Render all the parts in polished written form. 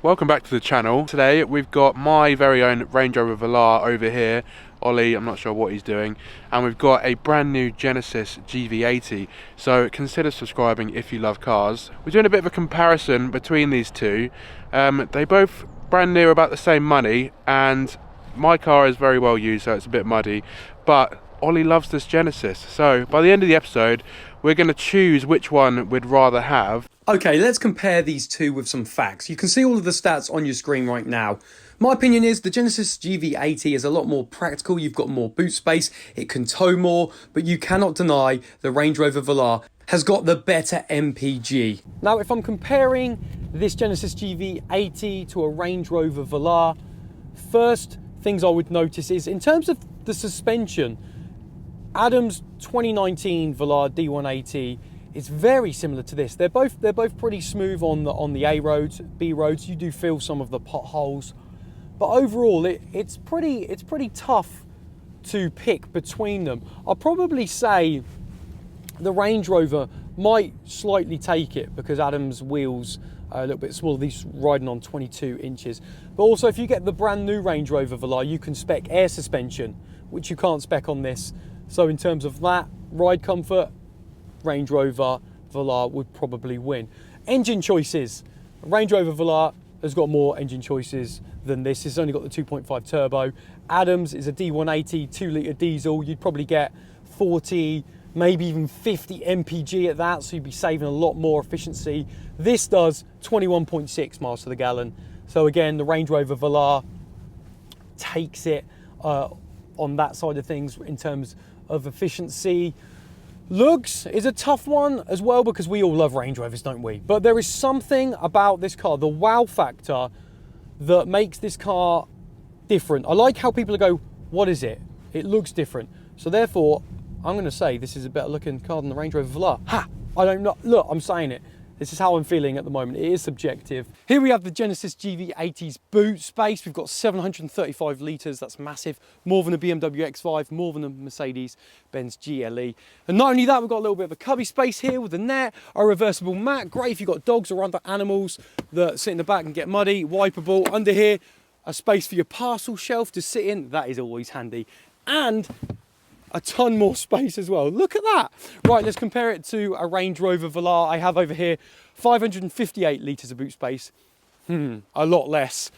Welcome back to the channel. Today we've got my very own Range Rover Velar over here. Ollie, I'm not sure what he's doing. And we've got a brand new Genesis GV80. So consider subscribing if you love cars. We're doing a bit of a comparison between these two. They both brand new, about the same money, and my car is very well used, so it's a bit muddy. But Ollie loves this Genesis. So by the end of the episode, we're going to choose which one we'd rather have. Okay, let's compare these two with some facts. You can see all of the stats on your screen right now. My opinion is the Genesis GV80 is a lot more practical. You've got more boot space, it can tow more, but you cannot deny the Range Rover Velar has got the better MPG. Now, if I'm comparing this Genesis GV80 to a Range Rover Velar, first things I would notice is in terms of the suspension, Adam's 2019 Velar D180 is very similar to this. They're both pretty smooth on the A roads, B roads. You do feel some of the potholes, but overall it's pretty tough to pick between them. I'll probably say the Range Rover might slightly take it because Adam's wheels are a little bit smaller. These riding on 22 inches. But also, if you get the brand new Range Rover Velar, you can spec air suspension, which you can't spec on this. So in terms of that, ride comfort, Range Rover Velar would probably win. Engine choices. Range Rover Velar has got more engine choices than this. It's only got the 2.5 turbo. Adam's is a D180 2-litre diesel. You'd probably get 40, maybe even 50 mpg at that, so you'd be saving a lot more efficiency. This does 21.6 miles to the gallon. So again, the Range Rover Velar takes it on that side of things in terms of efficiency. Looks is a tough one as well because we all love Range Rovers, don't we? But there is something about this car, the wow factor, that makes this car different. I like how people go, what is it? It looks different. So therefore, I'm going to say this is a better looking car than the Range Rover Velar. Ha! I don't know. Look, I'm saying it. This is how I'm feeling at the moment. It is subjective. Here we have the Genesis GV80's boot space. We've got 735 litres. That's massive. More than a BMW X5, more than a Mercedes-Benz GLE. And not only that, we've got a little bit of a cubby space here with a net, a reversible mat. Great if you've got dogs or other animals that sit in the back and get muddy. Wipeable. Under here, a space for your parcel shelf to sit in. That is always handy. And a ton more space as well. Look at that. Right, let's compare it to a Range Rover Velar. I have over here 558 litres of boot space. A lot less.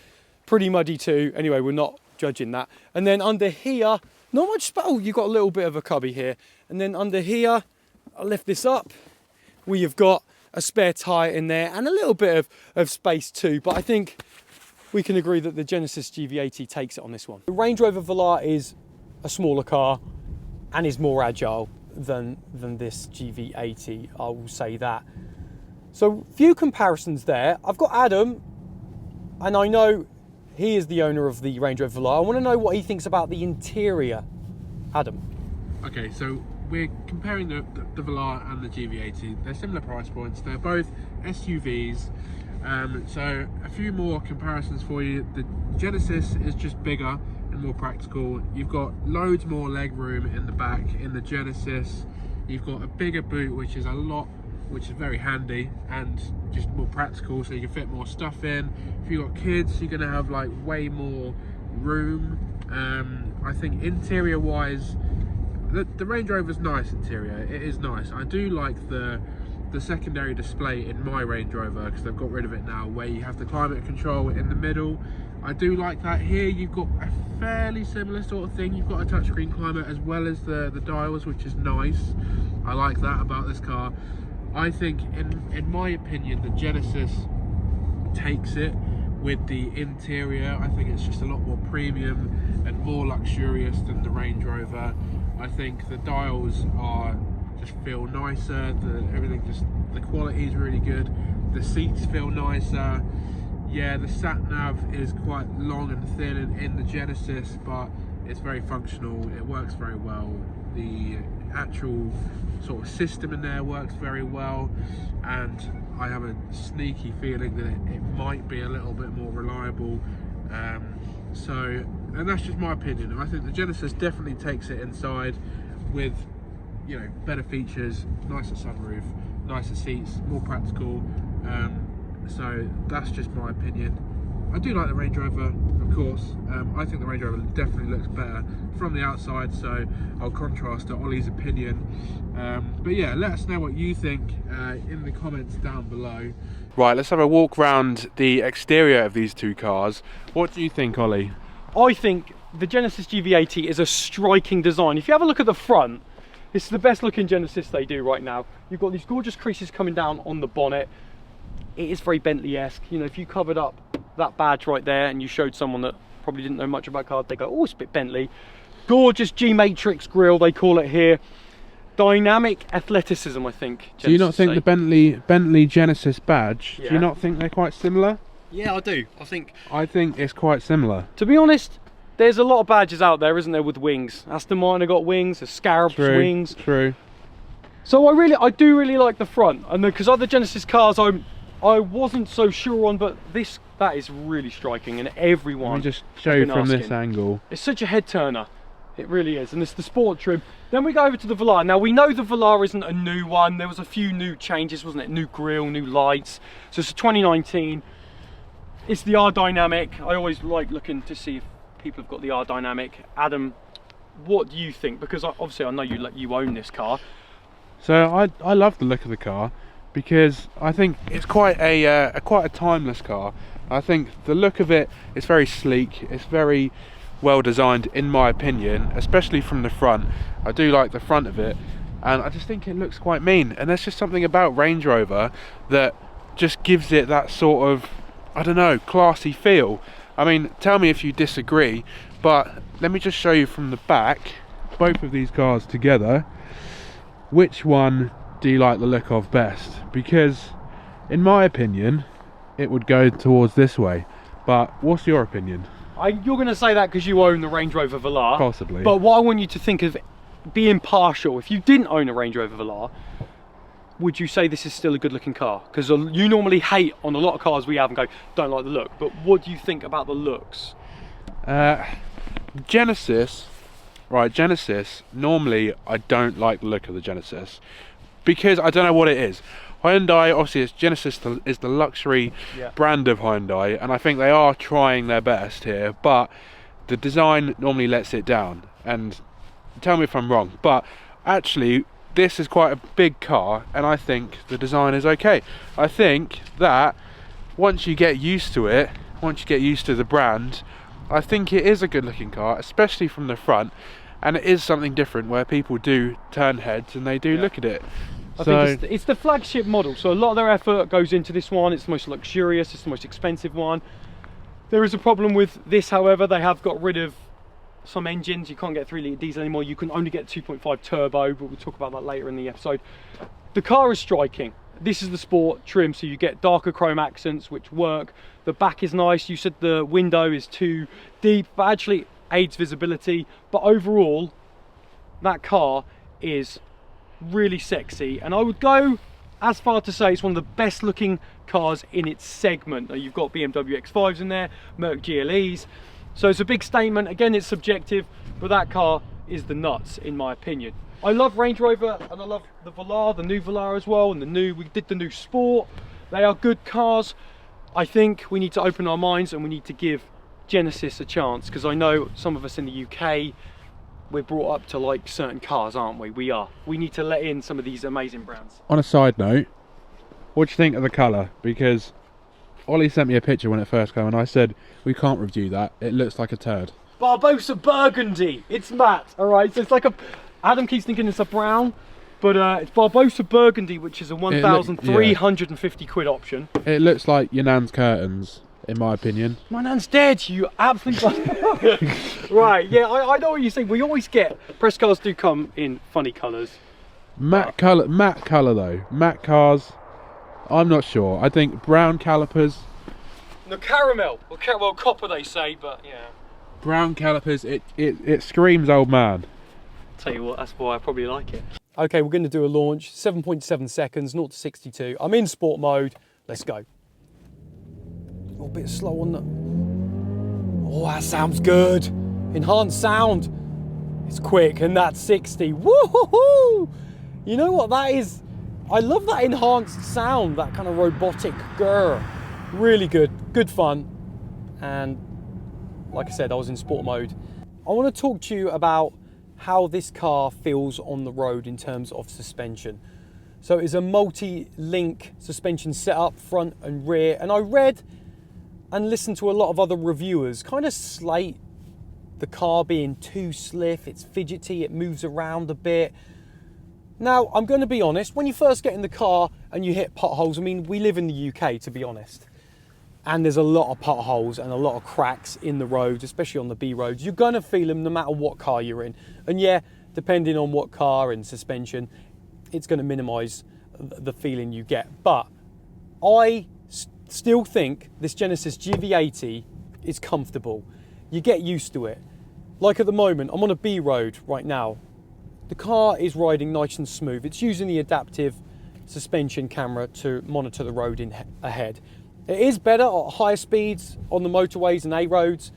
Pretty muddy too. Anyway, we're not judging that. And then under here, not much space. Oh, you've got a little bit of a cubby here. And then under here, I'll lift this up. We have got a spare tyre in there and a little bit of space too. But I think we can agree that the Genesis GV80 takes it on this one. The Range Rover Velar is a smaller car and is more agile than this GV80, I will say that. So few comparisons there. I've got Adam, and I know he is the owner of the Range Rover Velar. I want to know what he thinks about the interior. Adam. Okay, so we're comparing the Velar and the GV80. They're similar price points. They're both SUVs. So a few more comparisons for you. The Genesis is just bigger and more practical. You've got loads more leg room in the back in the Genesis. You've got a bigger boot, which is very handy and just more practical, so you can fit more stuff in. If you've got kids, you're gonna have like way more room. I think interior wise, the Range Rover's nice interior. It is nice. I do like the secondary display in my Range Rover because they've got rid of it now, where you have the climate control in the middle. I do like that. Here you've got a fairly similar sort of thing. You've got a touchscreen climate as well as the dials, which is nice. I like that about this car. I think, in my opinion, the Genesis takes it with the interior. I think it's just a lot more premium and more luxurious than the Range Rover. I think the dials just feel nicer. The quality is really good. The seats feel nicer. Yeah, the sat-nav is quite long and thin in the Genesis, but it's very functional. It works very well. The actual sort of system in there works very well, and I have a sneaky feeling that it might be a little bit more reliable. And that's just my opinion. I think the Genesis definitely takes it inside with, you know, better features, nicer sunroof, nicer seats, more practical. So that's just my opinion. I do like the Range Rover, of course. I think the Range Rover definitely looks better from the outside, so I'll contrast to Ollie's opinion. But yeah, let us know what you think in the comments down below. Right, let's have a walk round the exterior of these two cars. What do you think, Ollie? I think the Genesis GV80 is a striking design. If you have a look at the front, this is the best looking Genesis they do right now. You've got these gorgeous creases coming down on the bonnet. It is very Bentley-esque. You know, if you covered up that badge right there and you showed someone that probably didn't know much about cars, they go, oh, it's a bit Bentley. Gorgeous G-Matrix grille, they call it here. Dynamic athleticism, I think. Genesis do you not think the Bentley Genesis badge, do you not think they're quite similar? Yeah, I do. I think it's quite similar. To be honest, there's a lot of badges out there, isn't there, with wings? Aston Martin got wings, the Scarab's wings. True. So I do really like the front, and because other Genesis cars I wasn't so sure on, but that is really striking, and everyone. Let me just show you from this angle. It's such a head turner, it really is, and it's the sport trim. Then we go over to the Velar. Now we know the Velar isn't a new one. There was a few new changes, wasn't it? New grille, new lights. So it's a 2019. It's the R Dynamic. I always like looking to see if people have got the R Dynamic. Adam, what do you think? Because obviously I know you own this car. So I love the look of the car, because I think it's quite a timeless car. I think the look of it is very sleek. It's very well designed, in my opinion, especially from the front. I do like the front of it, and I just think it looks quite mean. And there's just something about Range Rover that just gives it that sort of, I don't know, classy feel. I mean, tell me if you disagree, but let me just show you from the back, both of these cars together. Which one do you like the look of best? Because in my opinion it would go towards this way, but what's your opinion? You're going to say that because you own the Range Rover Velar. Possibly. But what I want you to think of, be impartial. If you didn't own a Range Rover Velar, would you say this is still a good looking car? Because you normally hate on a lot of cars we have and go, don't like the look, but what do you think about the looks? Genesis, normally I don't like the look of the Genesis, because I don't know what it is. Hyundai, obviously, Genesis is the luxury brand of Hyundai, and I think they are trying their best here, but the design normally lets it down. And tell me if I'm wrong, but actually this is quite a big car, and I think the design is okay. I think that once you get used to it, once you get used to the brand, I think it is a good looking car, especially from the front, and it is something different where people do turn heads and they do look at it. I think it's the flagship model, so a lot of their effort goes into this one. It's the most luxurious, it's the most expensive one. There is a problem with this, however. They have got rid of some engines. You can't get 3-litre diesel anymore. You can only get 2.5 turbo, but we'll talk about that later in the episode. The car is striking. This is the sport trim, so you get darker chrome accents which work. The back is nice. You said the window is too deep, but actually aids visibility. But overall, that car is really sexy, and I would go as far to say it's one of the best looking cars in its segment. Now, you've got BMW X5s in there, Merc GLEs, so it's a big statement. Again, it's subjective, but that car is the nuts in my opinion. I love Range Rover, and I love the Velar, the new Velar as well, and we did the new Sport. They are good cars. I think we need to open our minds and we need to give Genesis a chance, because I know some of us in the UK, we're brought up to like certain cars, aren't we? We are. We need to let in some of these amazing brands. On a side note, what do you think of the colour? Because Ollie sent me a picture when it first came and I said, we can't review that, it looks like a turd. Barbosa Burgundy, it's matte, alright? So it's like Adam keeps thinking it's a brown, but it's Barbosa Burgundy, which is a 1,350 quid option. It looks like your nan's curtains, in my opinion. My nan's dead, you absolutely. Right, yeah, I know what you're saying. We always get, press cars do come in funny colours. Matte colour though. Matte cars, I'm not sure. I think brown calipers. No, caramel. Well, copper they say, but yeah. Brown calipers, it screams old man. Tell you what, that's why I probably like it. Okay, we're going to do a launch, 7.7 seconds, 0 to 62. I'm in sport mode, let's go. A little bit slow on the... Oh, that sounds good. Enhanced sound. It's quick, and that's 60. Woohoo! You know what that is? I love that enhanced sound, that kind of robotic grr. Really good, good fun. and like I said, I was in sport mode. I want to talk to you about how this car feels on the road in terms of suspension. So it's a multi-link suspension setup, front and rear, and I read and listened to a lot of other reviewers kind of slate the car being too slick, it's fidgety, it moves around a bit. Now, I'm going to be honest, when you first get in the car and you hit potholes, I mean, we live in the UK, to be honest, and there's a lot of potholes and a lot of cracks in the roads, especially on the B roads. You're going to feel them no matter what car you're in. And yeah, depending on what car and suspension, it's going to minimise the feeling you get. But I still think this Genesis GV80 is comfortable. You get used to it. Like at the moment, I'm on a B road right now. The car is riding nice and smooth. It's using the adaptive suspension camera to monitor the road ahead. It is better at higher speeds on the motorways and A roads,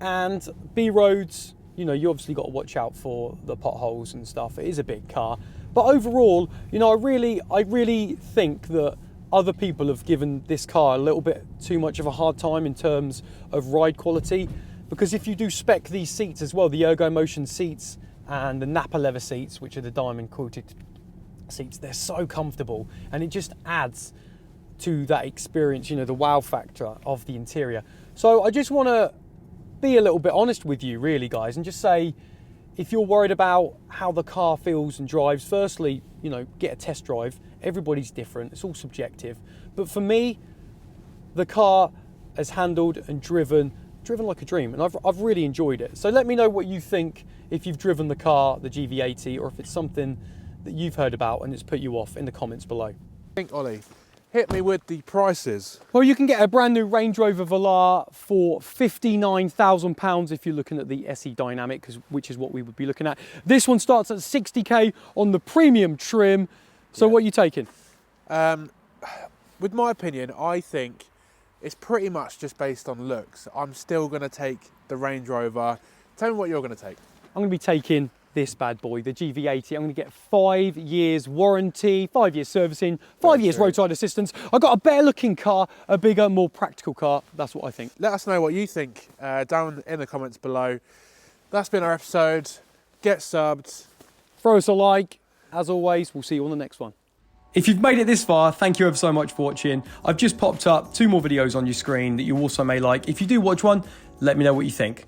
and B roads, you know, you obviously got to watch out for the potholes and stuff. It is a big car, but overall, you know, I really think that other people have given this car a little bit too much of a hard time in terms of ride quality, because if you do spec these seats as well, the Ergo Motion seats and the Napa leather seats, which are the diamond quilted seats, they're so comfortable, and it just adds to that experience, you know, the wow factor of the interior. So I just want to be a little bit honest with you, really, guys, and just say, if you're worried about how the car feels and drives, firstly, you know, get a test drive. Everybody's different, it's all subjective. But for me, the car has handled and driven like a dream, and I've really enjoyed it. So let me know what you think, if you've driven the car, the GV80, or if it's something that you've heard about and it's put you off, in the comments below. I think, Ollie, hit me with the prices. Well, you can get a brand new Range Rover Velar for £59,000 if you're looking at the SE Dynamic, which is what we would be looking at. This one starts at 60k on the premium trim. So yeah. What are you taking? With my opinion, I think it's pretty much just based on looks. I'm still going to take the Range Rover. Tell me what you're going to take. I'm going to be taking this bad boy, the GV80. I'm going to get 5 years warranty, 5 years servicing, 5 years roadside assistance. I've got a better looking car, a bigger, more practical car. That's what I think. Let us know what you think down in the comments below. That's been our episode. Get subbed. Throw us a like. As always, we'll see you on the next one. If you've made it this far, thank you ever so much for watching. I've just popped up 2 more videos on your screen that you also may like. If you do watch one, let me know what you think.